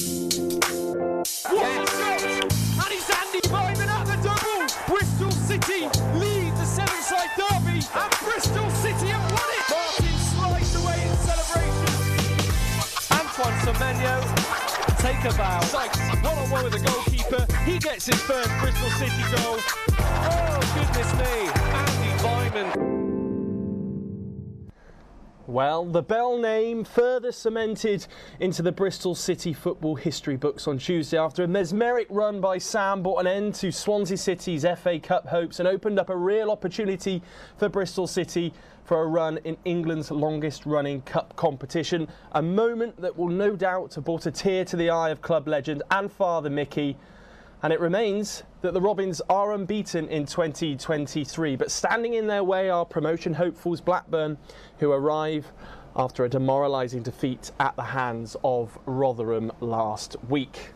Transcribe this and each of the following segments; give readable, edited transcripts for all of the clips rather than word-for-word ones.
Yes! And it's Andy Byman at the double! Bristol City lead the seven-side derby, and Bristol City have won it! Martin slides away in celebration. Antoine Semenyo, take a bow. Sykes, one-on-one with the goalkeeper. He gets his first Bristol City goal. Oh, goodness me, Andy Byman. Well, the Bell name further cemented into the Bristol City football history books on Tuesday after a mesmeric run by Sam brought an end to Swansea City's FA Cup hopes and opened up a real opportunity for Bristol City for a run in England's longest running cup competition. A moment that will no doubt have brought a tear to the eye of club legend and father Mickey. And it remains that the Robins are unbeaten in 2023, but standing in their way are promotion hopefuls Blackburn, who arrive after a demoralising defeat at the hands of Rotherham last week.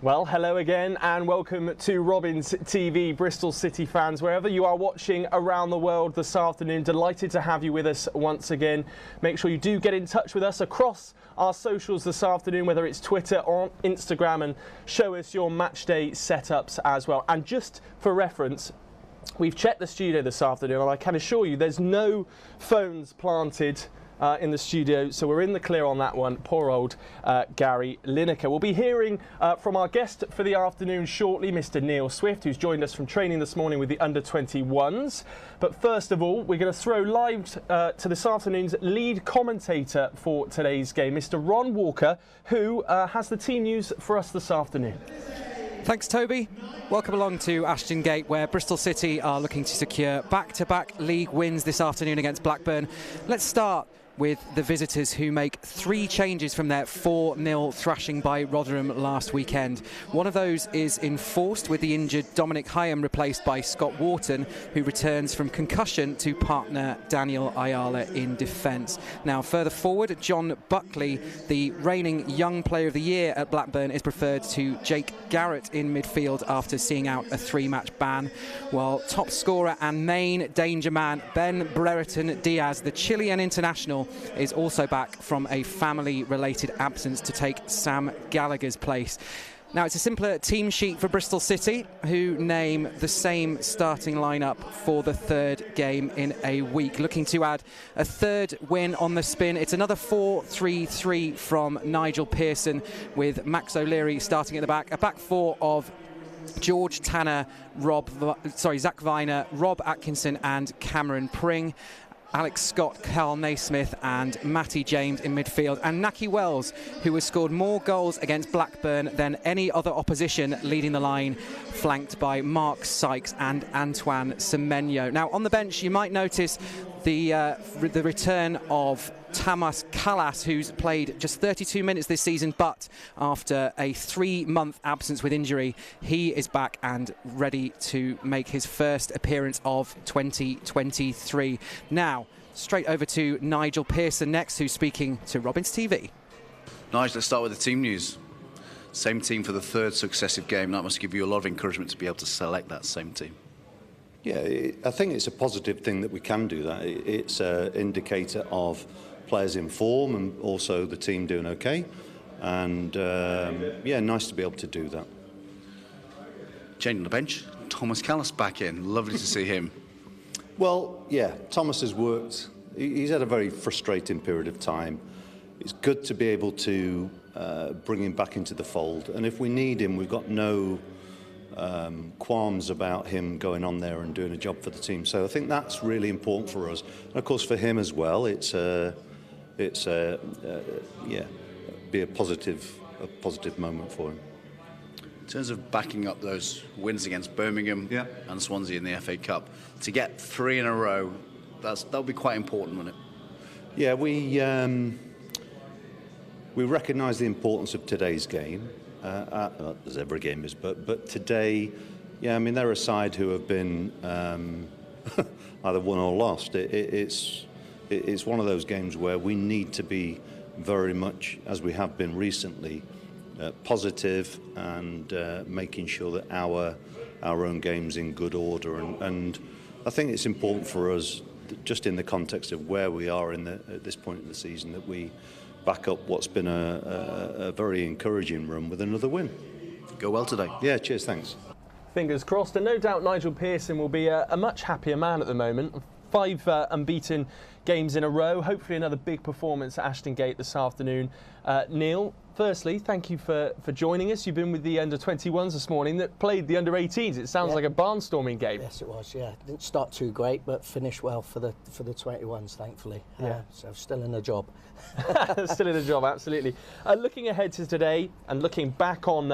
Well, hello again and welcome to Robins TV, Bristol City fans, wherever you are watching around the world this afternoon. Delighted to have you with us once again. Make sure you do get in touch with us across our socials this afternoon, whether it's Twitter or Instagram, and show us your matchday setups as well. And just for reference, we've checked the studio this afternoon and I can assure you there's no phones planted in the studio, so we're in the clear on that one. Poor old Gary Lineker. We'll be hearing from our guest for the afternoon shortly, Mr. Neil Swift, who's joined us from training this morning with the under-21s. But first of all, we're going to throw live to this afternoon's lead commentator for today's game, Mr. Ron Walker, who has the team news for us this afternoon. Thanks, Toby. Welcome along to Ashton Gate, where Bristol City are looking to secure back-to-back league wins this afternoon against Blackburn. Let's start with the visitors, who make 3 changes from their 4-0 thrashing by Rotherham last weekend. One of those is enforced, with the injured Dominic Hyam replaced by Scott Wharton, who returns from concussion to partner Daniel Ayala in defence. Now, further forward, John Buckley, the reigning Young Player of the Year at Blackburn, is preferred to Jake Garrett in midfield after seeing out a 3-match ban, while top scorer and main danger man Ben Brereton Diaz, the Chilean international, is also back from a family-related absence to take Sam Gallagher's place. Now, it's a simpler team sheet for Bristol City, who name the same starting lineup for the 3rd game in a week, looking to add a 3rd win on the spin. It's another 4-3-3 from Nigel Pearson, with Max O'Leary starting at the back, a back 4 of George Tanner, Zach Viner, Rob Atkinson and Cameron Pring. Alex Scott, Carl Naismith and Matty James in midfield, and Naki Wells, who has scored more goals against Blackburn than any other opposition, leading the line, flanked by Mark Sykes and Antoine Semenyo. Now, on the bench, you might notice the return of Tamas Kalas, who's played just 32 minutes this season, but after a 3-month absence with injury, he is back and ready to make his first appearance of 2023. Now, straight over to Nigel Pearson next, who's speaking to Robins TV. Nigel, let's start with the team news. Same team for the 3rd successive game. That must give you a lot of encouragement to be able to select that same team. Yeah, I think it's a positive thing that we can do that. It's an indicator of players in form and also the team doing okay. And yeah, nice to be able to do that. Changing the bench, Thomas Callis back in. Lovely to see him. Well, yeah, Thomas has worked. He's had a very frustrating period of time. It's good to be able to bring him back into the fold. And if we need him, we've got no qualms about him going on there and doing a job for the team. So I think that's really important for us. And of course, for him as well, yeah, be a positive moment for him. In terms of backing up those wins against Birmingham and Swansea in the FA Cup, to get 3 in a row, that'll be quite important, wouldn't it? Yeah, we recognise the importance of today's game, as every game is, but today, yeah, I mean, they're a side who have been either won or lost. It's one of those games where we need to be very much, as we have been recently, positive and making sure that our own game's in good order. And I think it's important for us just in the context of where we are at this point in the season, that we back up what's been a very encouraging run with another win. Go well today. Yeah, cheers, thanks. Fingers crossed, and no doubt Nigel Pearson will be a much happier man at the moment. 5 unbeaten games in a row. Hopefully another big performance at Ashton Gate this afternoon. Neil, firstly, thank you for joining us. You've been with the under-21s this morning that played the under-18s. It sounds like a barnstorming game. Yes, it was, yeah. Didn't start too great, but finished well for the 21s, thankfully. Yeah. So still in a job. Still in a job, absolutely. Looking ahead to today and looking back on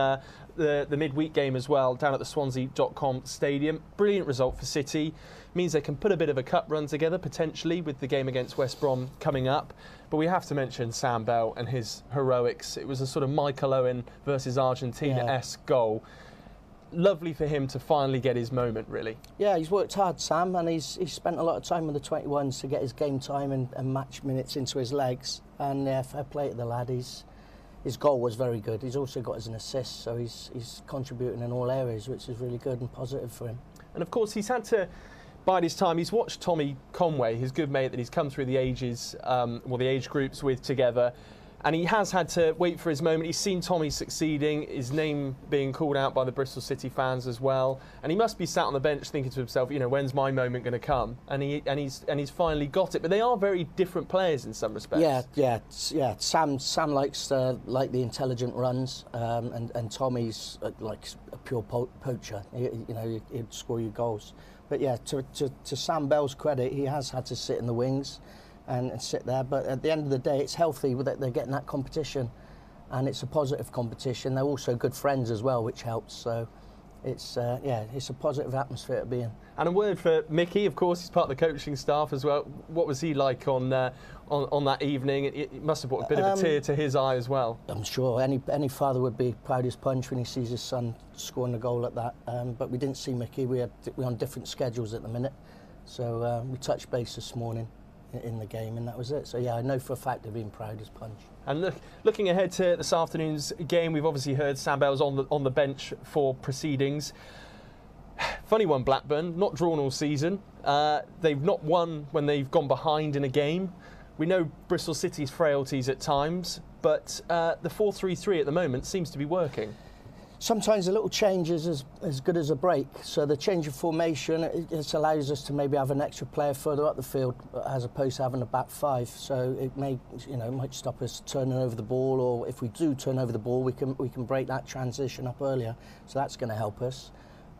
the midweek game as well, down at the Swansea.com stadium. Brilliant result for City. Means they can put a bit of a cup run together, potentially, with the game against West Brom coming up. But we have to mention Sam Bell and his heroics. It was a sort of Michael Owen versus Argentina-esque goal. Lovely for him to finally get his moment, really. Yeah, he's worked hard, Sam, and he's spent a lot of time with the 21s to get his game time and match minutes into his legs. And fair play to the lad. His goal was very good. He's also got as an assist, so he's contributing in all areas, which is really good and positive for him. And of course, he's had to bide his time. He's watched Tommy Conway, his good mate that he's come through the ages, the age groups with together, and he has had to wait for his moment. He's seen Tommy succeeding, his name being called out by the Bristol City fans as well, and he must be sat on the bench thinking to himself, you know, when's my moment going to come? And he's finally got it. But they are very different players in some respects. Yeah. Sam likes like the intelligent runs, and Tommy's like a pure poacher. He'd score you goals. But yeah, to Sam Bell's credit, he has had to sit in the wings and sit there. But at the end of the day, it's healthy that they're getting that competition, and it's a positive competition. They're also good friends as well, which helps. So it's a positive atmosphere to be in. And a word for Mickey, of course, he's part of the coaching staff as well. What was he like on that evening? It must have brought a bit of a tear to his eye as well. I'm sure any father would be proud as punch when he sees his son scoring a goal like that. But we didn't see Mickey. We're on different schedules at the minute, so we touched base this morning in the game, and that was it. So yeah, I know for a fact they're being proud as punch. And looking ahead to this afternoon's game, we've obviously heard Sam Bell's on the bench for proceedings. Funny one, Blackburn, not drawn all season. They've not won when they've gone behind in a game. We know Bristol City's frailties at times, but the 4-3-3 at the moment seems to be working. Sometimes a little change is as good as a break. So the change of formation, it allows us to maybe have an extra player further up the field as opposed to having a back 5. So it might stop us turning over the ball, or if we do turn over the ball, we can break that transition up earlier. So that's going to help us.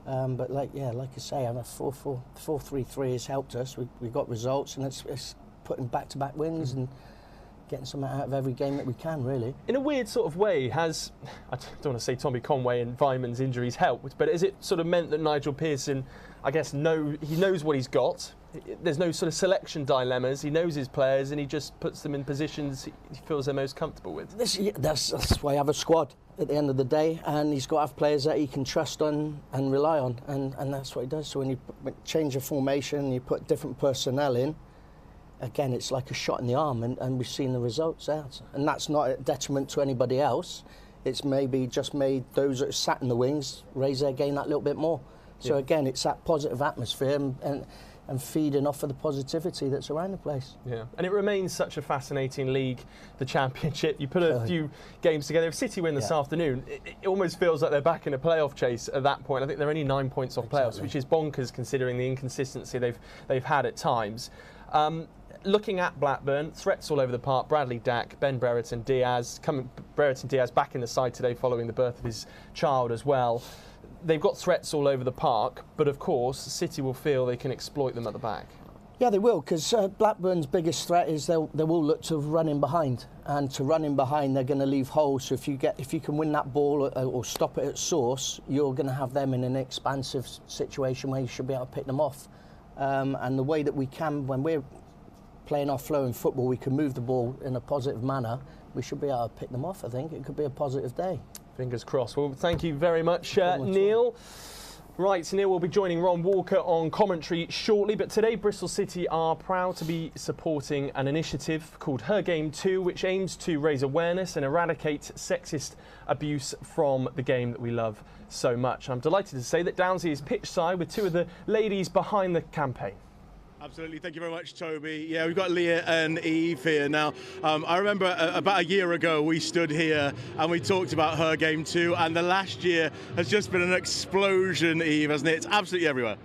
But like I say, a 4-3-3 has helped us. We got results, and it's putting back-to-back wins and getting something out of every game that we can, really. In a weird sort of way, I don't want to say Tommy Conway and Vyman's injuries helped, but has it sort of meant that Nigel Pearson, I guess, he knows what he's got? There's no sort of selection dilemmas. He knows his players, and he just puts them in positions he feels they're most comfortable with. That's why I have a squad at the end of the day, and he's got to have players that he can trust on and rely on, and that's what he does. So when you change a formation, you put different personnel in, again, it's like a shot in the arm, and we've seen the results out. And that's not a detriment to anybody else. It's maybe just made those that sat in the wings raise their game that little bit more. So again, it's that positive atmosphere and feeding off of the positivity that's around the place. Yeah, and it remains such a fascinating league, the Championship. You put a few games together. If City win this afternoon, it almost feels like they're back in a playoff chase at that point. I think they're only 9 points off playoffs, which is bonkers considering the inconsistency they've had at times. Looking at Blackburn, threats all over the park. Bradley Dack, Ben Brereton Diaz. Brereton Diaz back in the side today following the birth of his child as well. They've got threats all over the park, but of course City will feel they can exploit them at the back. Yeah, they will, because Blackburn's biggest threat is they will look to run in behind, and to run in behind they're going to leave holes. So if you can win that ball or stop it at source, you're going to have them in an expansive situation where you should be able to pick them off. And the way that we can, when we're playing our flow in football, we can move the ball in a positive manner. We should be able to pick them off. I think it could be a positive day. Fingers crossed. Well, thank you very much, Neil. Right, Neil will be joining Ron Walker on commentary shortly, but today Bristol City are proud to be supporting an initiative called Her Game 2, which aims to raise awareness and eradicate sexist abuse from the game that we love so much. I'm delighted to say that Downsy is pitch side with two of the ladies behind the campaign. Absolutely, thank you very much, Toby. Yeah, we've got Leah and Eve here now. I remember about a year ago we stood here and we talked about Her Game 2, and the last year has just been an explosion, Eve, hasn't it? It's absolutely everywhere.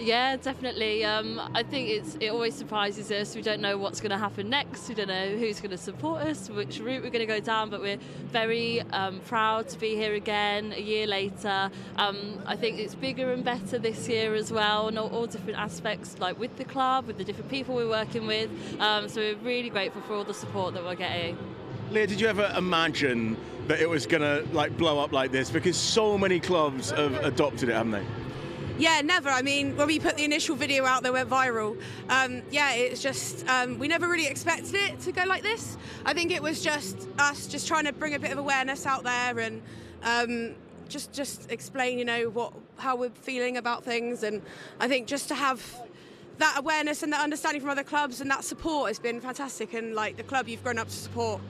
Yeah, definitely. I think it always surprises us. We don't know what's going to happen next. We don't know who's going to support us, which route we're going to go down, but we're very proud to be here again a year later. I think it's bigger and better this year as well, and all different aspects, like with the club, with the different people we're working with. So we're really grateful for all the support that we're getting. Leah, did you ever imagine that it was going to blow up like this? Because so many clubs have adopted it, haven't they? Yeah, never. I mean, when we put the initial video out that went viral, yeah, it's just, we never really expected it to go like this. I think it was just us just trying to bring a bit of awareness out there and just explain, you know, how we're feeling about things. And I think just to have that awareness and that understanding from other clubs and that support has been fantastic. And like the club you've grown up to support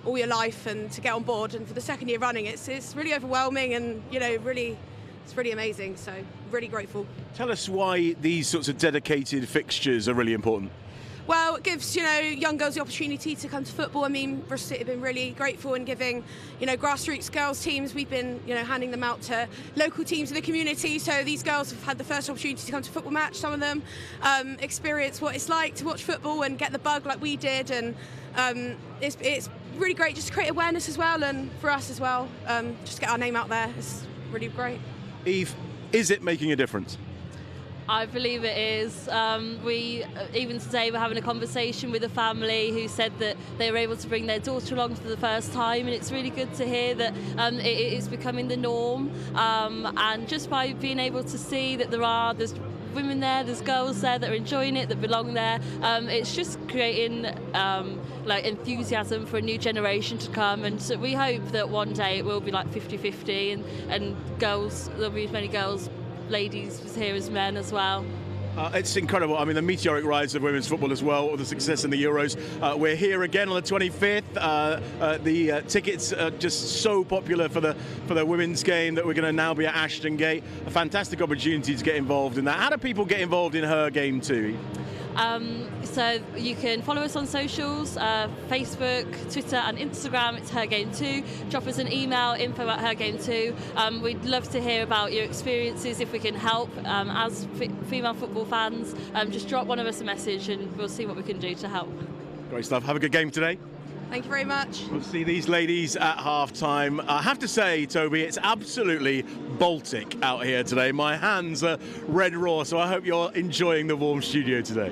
all your life, and to get on board, and for the second year running, it's really overwhelming, and, you know, really, it's really amazing, so really grateful. Tell us why these sorts of dedicated fixtures are really important. Well, it gives, you know, young girls the opportunity to come to football. I mean, Bristol City have been really grateful in giving, you know, grassroots girls teams. We've been, you know, handing them out to local teams in the community. So these girls have had the first opportunity to come to a football match. Some of them experience what it's like to watch football and get the bug like we did. And it's really great just to create awareness as well, and for us as well, just get our name out there. It's really great. Eve, is it making a difference? I believe it is. Even today we're having a conversation with a family who said that they were able to bring their daughter along for the first time, and it's really good to hear that it is becoming the norm. And just by being able to see that there's women there, there's girls there that are enjoying it, that belong there, it's just creating enthusiasm for a new generation to come. And so we hope that one day it will be like 50-50, and girls, there'll be as many girls, ladies here as men as well. It's incredible. I mean, the meteoric rise of women's football as well, with the success in the Euros. We're here again on the 25th. The tickets are just so popular for the women's game that we're going to now be at Ashton Gate. A fantastic opportunity to get involved in that. How do people get involved in Her Game 2? So you can follow us on socials, Facebook, Twitter and Instagram. It's Her Game 2. Drop us an email, info@hergame2. We'd love to hear about your experiences, if we can help as female football fans. Just drop one of us a message and we'll see what we can do to help. Great stuff. Have a good game today. Thank you very much. We'll see these ladies at half-time. I have to say, Toby, it's absolutely Baltic out here today. My hands are red raw, so I hope you're enjoying the warm studio today.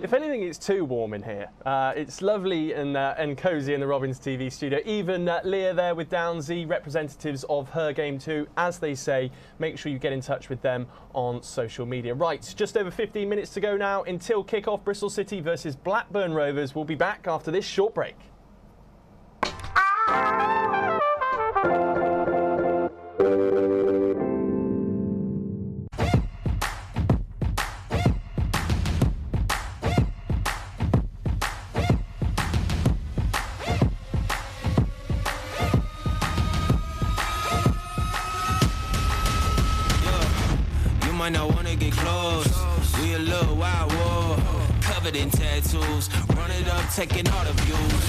If anything, it's too warm in here. It's lovely and cosy in the Robins TV studio. Even Leah there with Downsy, representatives of Her Game 2, as they say. Make sure you get in touch with them on social media. Right, just over 15 minutes to go now until kick-off. Bristol City versus Blackburn Rovers. We'll be back after this short break. Might not wanna get close. We a little wild war, covered in tattoos. Run it up, taking all the views.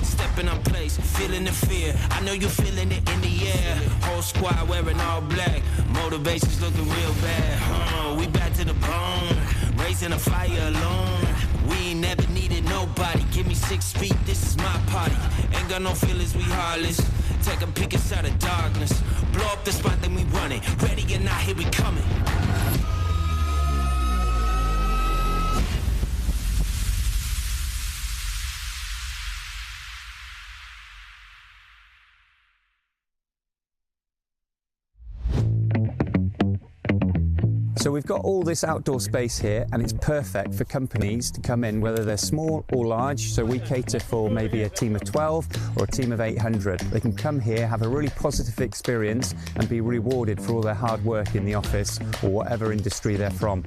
Stepping on place, feeling the fear. I know you feeling it in the air. Whole squad wearing all black. Motivation's looking real bad. We back to the bone, raising a fire alone. We ain't never needed nobody. Give me 6 feet, this is my party. Ain't got no feelings, we heartless. Take a peek inside the darkness. Blow up the spot, then we run it. Ready or not, here we coming. So we've got all this outdoor space here, and it's perfect for companies to come in, whether they're small or large. So we cater for maybe a team of 12 or a team of 800. They can come here, have a really positive experience and be rewarded for all their hard work in the office or whatever industry they're from.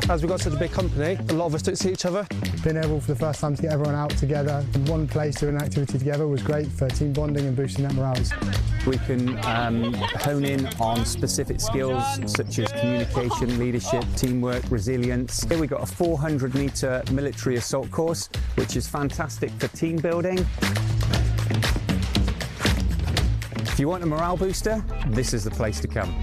As we've got such a big company, a lot of us don't see each other. being able for the first time to get everyone out together in one place doing an activity together was great for team bonding and boosting that morale. We can hone in on specific skills such as communication, leadership, teamwork, resilience. Here we've got a 400-metre military assault course, which is fantastic for team building. If you want a morale booster, this is the place to come.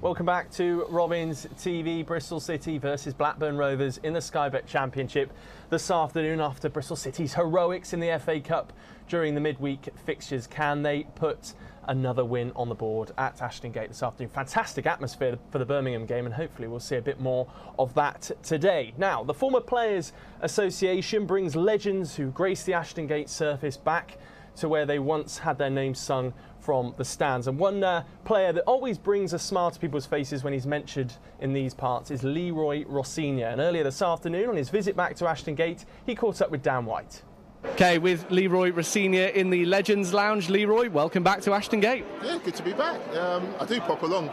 Welcome back to Robins TV. Bristol City versus Blackburn Rovers in the Sky Bet Championship this afternoon after Bristol City's heroics in the FA Cup during the midweek fixtures. Can they put another win on the board at Ashton Gate this afternoon? Fantastic atmosphere for the Birmingham game, and hopefully we'll see a bit more of that today. Now, the Former Players Association brings legends who grace the Ashton Gate surface back to where they once had their names sung from the stands. And one player that always brings a smile to people's faces when he's mentioned in these parts is Leroy Rossignol. And earlier this afternoon, on his visit back to Ashton Gate, he caught up with Dan White. Okay, with Leroy Rossignol in the Legends Lounge. Leroy, welcome back to Ashton Gate. Yeah, good to be back. I do pop along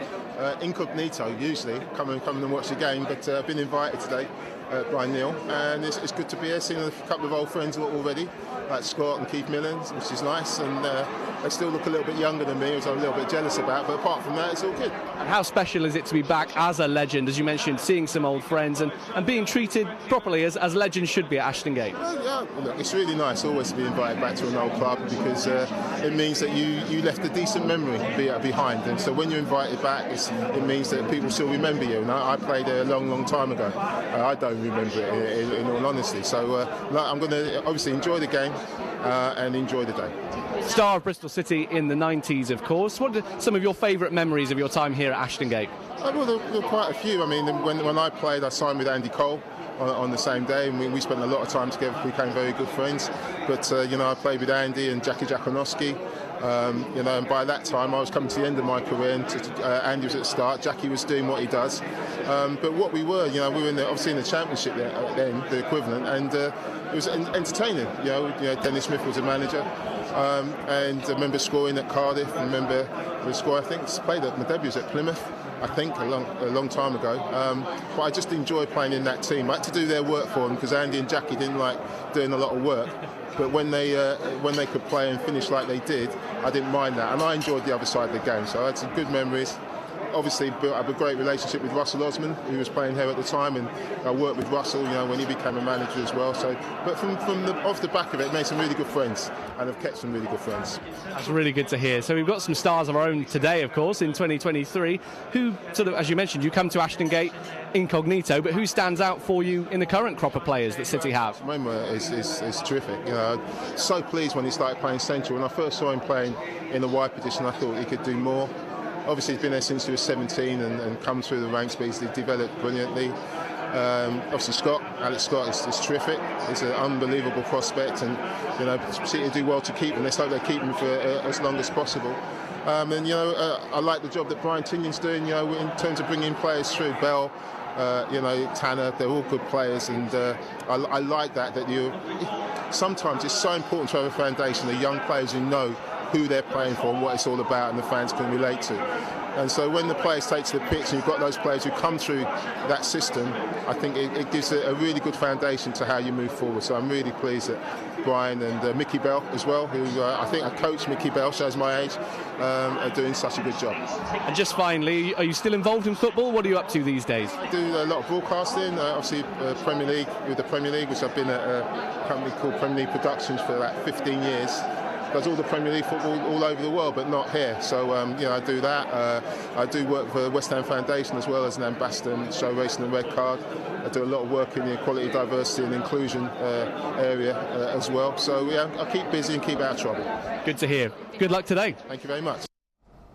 incognito usually, come and watch the game, but I've been invited today by Neil, and it's good to be here, seeing a couple of old friends already, like Scott and Keith Millens, which is nice, and they still look a little bit younger than me, which I'm a little bit jealous about, but apart from that, it's all good. And how special is it to be back as a legend, as you mentioned, seeing some old friends and being treated properly as legends should be at Ashton Gate? Well, yeah, look, it's really nice always to be invited back to an old club, because it means that you left a decent memory behind, and so when you're invited back, it means that people still remember you. And I played there a long time ago. I don't remember it in all honesty, so I'm going to obviously enjoy the game and enjoy the day. Star of Bristol City in the 90s, of course. What are some of your favourite memories of your time here at Ashton Gate? Well, there were quite a few. I mean, when I played, I signed with Andy Cole on the same day, and we spent a lot of time together. We became very good friends. But I played with Andy and Jackie Jakonowski. And by that time I was coming to the end of my career, and Andy was at the start, Jackie was doing what he does. But what we were, we were obviously in the Championship then, the equivalent, and it was entertaining. Dennis Smith was a manager, and I remember scoring at Cardiff. I remember the score. I think played at my debut was at Plymouth, I think, a long time ago. But I just enjoyed playing in that team. I had to do their work for them, because Andy and Jackie didn't like doing a lot of work. But when they could play and finish like they did, I didn't mind that, and I enjoyed the other side of the game. So I had some good memories. Obviously, built up a great relationship with Russell Osman, who was playing here at the time, and I worked with Russell, when he became a manager as well. So, but off the back of it, made some really good friends, and have kept some really good friends. That's really good to hear. So we've got some stars of our own today, of course, in 2023. Who sort of, as you mentioned, you come to Ashton Gate incognito, but who stands out for you in the current crop of players that City have? Momo is terrific. So pleased when he started playing central. When I first saw him playing in the wide position, I thought he could do more. Obviously, he's been there since he was 17 and come through the ranks, but he's developed brilliantly. Obviously, Alex Scott is terrific. He's an unbelievable prospect, and City do well to keep him. Let's hope they keep him for as long as possible. I like the job that Brian Tignon's doing. In terms of bringing players through, Bell, Tanner, they're all good players, and I like that sometimes it's so important to have a foundation of young players who know who they're playing for and what it's all about, and the fans can relate to. And so when the players take to the pitch and you've got those players who come through that system, I think it gives a really good foundation to how you move forward. So I'm really pleased that Brian and Mickey Bell as well, who I think I coached Mickey Bell, shows my age, are doing such a good job. And just finally, are you still involved in football? What are you up to these days? I do a lot of broadcasting, obviously Premier League, with the Premier League, which I've been at a company called Premier League Productions for like 15 years. Does all the Premier League football all over the world, but not here. So I do that. I do work for the West Ham Foundation as well as an ambassador and show Racing the Red Card. I do a lot of work in the equality, diversity and inclusion area as well. So yeah, I keep busy and keep out of trouble. Good to hear. Good luck today. Thank you very much.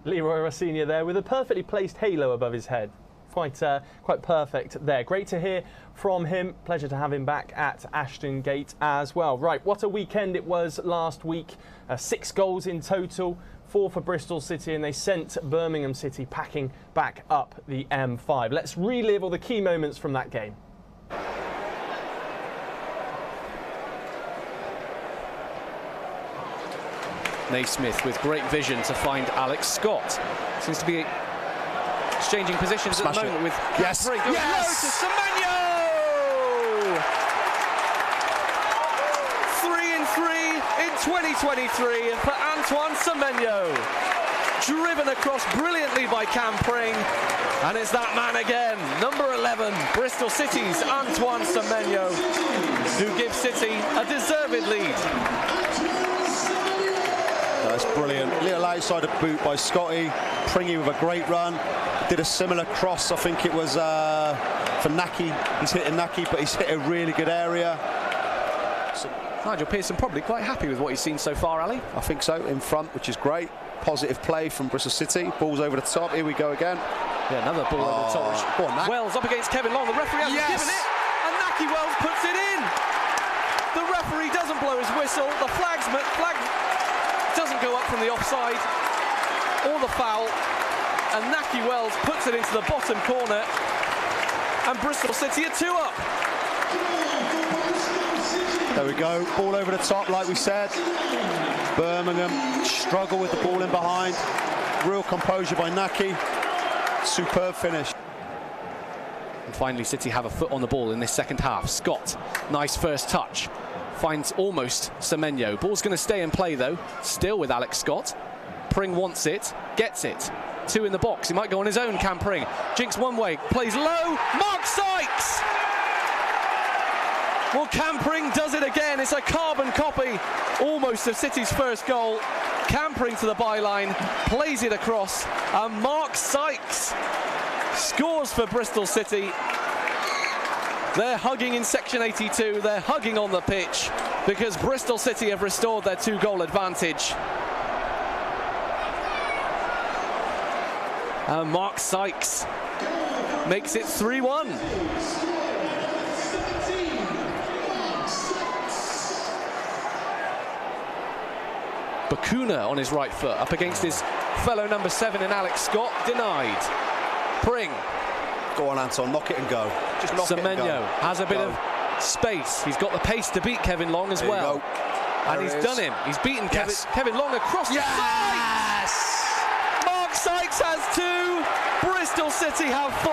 Leroy Rossini there with a perfectly placed halo above his head. Quite perfect there. Great to hear from him. Pleasure to have him back at Ashton Gate as well. Right, what a weekend it was last week. 6 goals in total, 4 for Bristol City, and they sent Birmingham City packing back up the M5. Let's relive all the key moments from that game. Naismith with great vision to find Alex Scott. Seems to be exchanging positions at the moment with yes. Yes! To Semenyo! 3 in 3 in 2023 for Antoine Semenyo. Driven across brilliantly by Cam Pring, and it's that man again, number 11, Bristol City's Antoine Semenyo, who gives City a deserved lead. That's brilliant. Little outside of boot by Scotty. Pringy with a great run. Did a similar cross, I think it was for Naki. He's hitting Naki, but he's hit a really good area. So Nigel Pearson probably quite happy with what he's seen so far, Ali. I think so, in front, which is great. Positive play from Bristol City. Ball's over the top. Here we go again. Yeah, another ball over the top. Go on, Wells up against Kevin Long. The referee hasn't given it, and Naki Wells puts it in. The referee doesn't blow his whistle. The flag doesn't go up from the offside or the foul, and Naki Wells puts it into the bottom corner, and Bristol City are 2 up. There we go, ball over the top like we said. Birmingham struggle with the ball in behind. Real composure by Naki. Superb finish. And finally City have a foot on the ball in this second half. Scott, nice first touch. Finds almost Semenyo. Ball's going to stay in play though. Still with Alex Scott. Pring wants it, gets it. 2 in the box. He might go on his own, Cam Pring. Jinks one way, plays low. Mark Sykes! Well, Cam Pring does it again. It's a carbon copy almost of City's first goal. Cam Pring to the byline, plays it across, and Mark Sykes scores for Bristol City. They're hugging in section 82, they're hugging on the pitch because Bristol City have restored their 2-goal advantage. And Mark Sykes makes it 3-1. Bakuna on his right foot, up against his fellow number 7 in Alex Scott, denied. Pring. Go on, Anton, knock it and go. Just knock it and go. Semenyo has a bit of space. He's got the pace to beat Kevin Long as well. And he's done him. He's beaten Kevin Long across the side. Mark Sykes has 2. Bristol City have 4.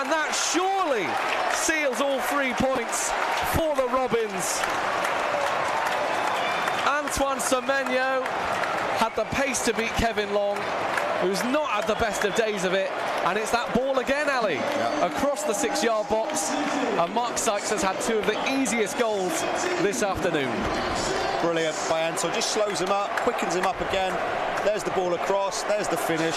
And that surely seals all 3 points for the Robins. Antoine Semenyo had the pace to beat Kevin Long, who's not at the best of days of it, and it's that ball again, Ali, across the 6-yard box, and Mark Sykes has had 2 of the easiest goals this afternoon. Brilliant by Anton, just slows him up, quickens him up again. There's the ball across, there's the finish.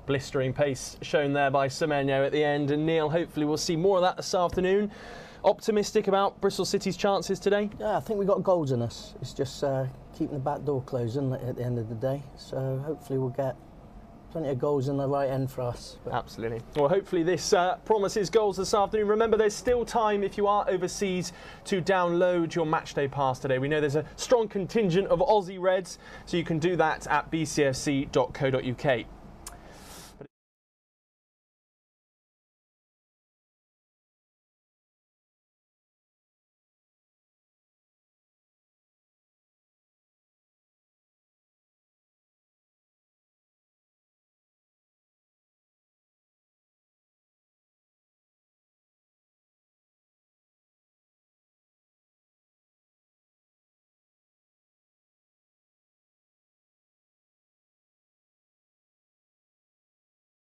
Blistering pace shown there by Semenyo at the end, and Neil, hopefully we'll see more of that this afternoon. Optimistic about Bristol City's chances today? Yeah, I think we've got goals in us. It's just keeping the back door closed, isn't it, at the end of the day? So hopefully we'll get plenty of goals in the right end for us. Absolutely. Well, hopefully this promises goals this afternoon. Remember, there's still time if you are overseas to download your Matchday pass today. We know there's a strong contingent of Aussie Reds, so you can do that at bcfc.co.uk.